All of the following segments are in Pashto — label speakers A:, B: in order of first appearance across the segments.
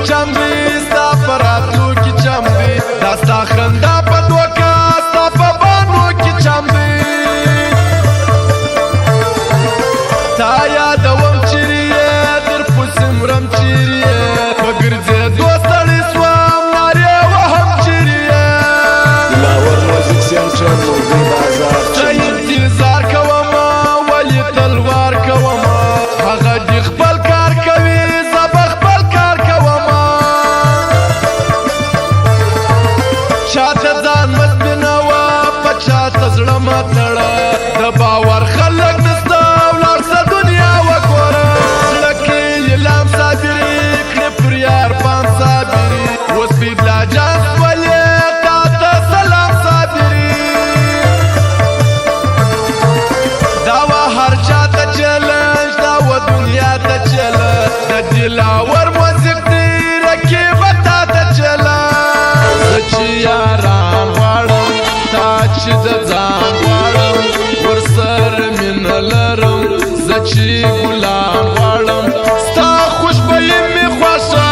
A: چم دی ستا په راتلو کې چم دی دا ستا خندا په دوکه ستا په بانو کې چم دی تا یادوم چیرې یې در پسې مرم چیرې یې په ګرځېدو ستړی سوم نارې وهم چیرې یې
B: دلاور موزیک سینټر مرغۍ بازار
A: ته انتظار کومه ولې تلوار کومه هغه دې خپل کار کوي زه به خپل کار کومه چاته ځان مه سپینوه په چاته زړه مه تړه د باور خلک نسته ولاړ شه دنیا وګوره زړه کې یې لام صابري کړې پر یار پام صابري اوس بیدلا جان شولې تا ته سلام صابري دا وه هر چاته چلنج دا وه دنیا ته چلنج د دلاور موزیک دی رقیبه تا ته چلنج زه چې یاران غواړم تا چې د ځان غواړم ورسره مینه لرم زه چې ګلان غواړم ستا خوشبويي مې خوښه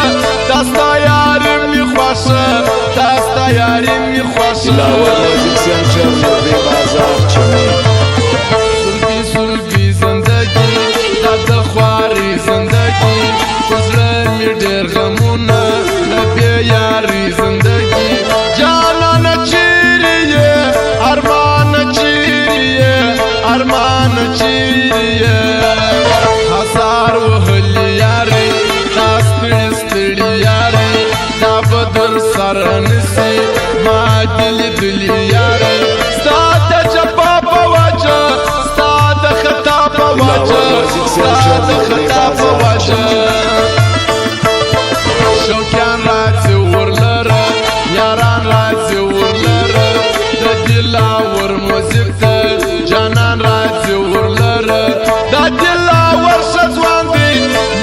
A: دا ستا یاري مې خوښه دا ستا یاري مې خوښه
B: دلاور موزیک سینټر مرغۍ بازار چمن
A: سلګي سلګي زندګي دا د خواري زندګي په زړه مې ډېر غمونه له بې یاري زندګي جانانه چیرې یې ارمانه چیرې یې ارمانه چیرې یې هزار وهلي یارې دا ستړي ستړي یارې دا به در سره نسي ما دې لیدلي یارې ستا د جفا په وجه ستا د خطا په وجه ستا د خطا په وجه شوقیان راځي ورلره یاران راځي ورلره د دلاور موزیک ته جانان راځي ورلره دا دلاور ښه ځوان دی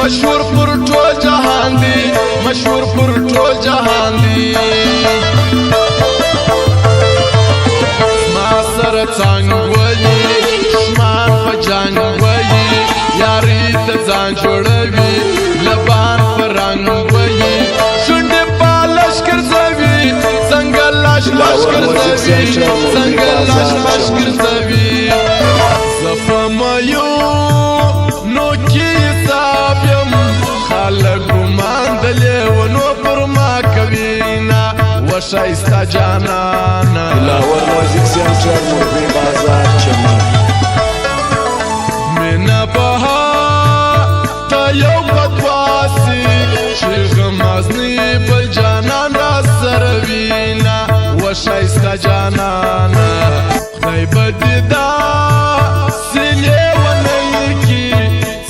A: مشهور پر ټول جهان دی مشهور پر ټول جهان دی ما سره څنګ ولي دشمن په جنګ ولي یاري ته ځان جوړوي لبان په رنګ ولي شونډې په لشکر زوي څنګه لاش لشکر زوي څنګه لاش لشکر زوي زه په میو نو کې حساب یم خلک ګمان د لیونو پر ما کوي نه وښایسته جانانه
B: دلاور موزیک سینټر مرغۍ بازار چمن
A: مینه بها ته یو بدواسي چې غمازني بل جانان را سره وینا وښایسته جانانه خدای به دې داسې لیونی کي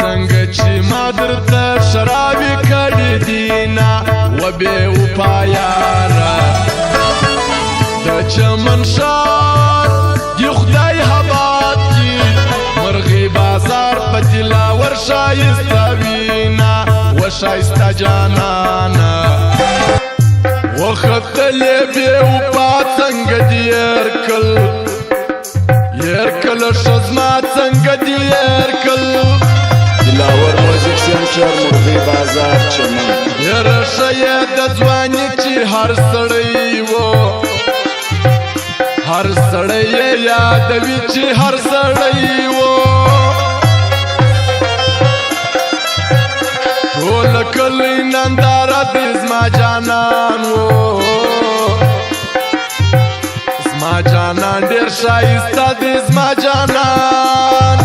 A: څنګه چې ما درته شرابې کړې دي نه و بې وفا یاره د چمن ښار دې خدای حبات کي مرغۍ بازار په دلاور ښایسته وینا وښایسته جانانه وختلې بې وفا څنګه دې یرکل یرکل ښه زما څنګه دې یرکل
B: دلاور موزیک سینټر مرغۍ بازار چمن
A: یره ښه یې د ځواني چې هر سړی و هر سړی یې یادوي چې هر سړی و ټول کلی ننداره دې زما جانان و زما جانان ډېر ښایسته دې زما جانان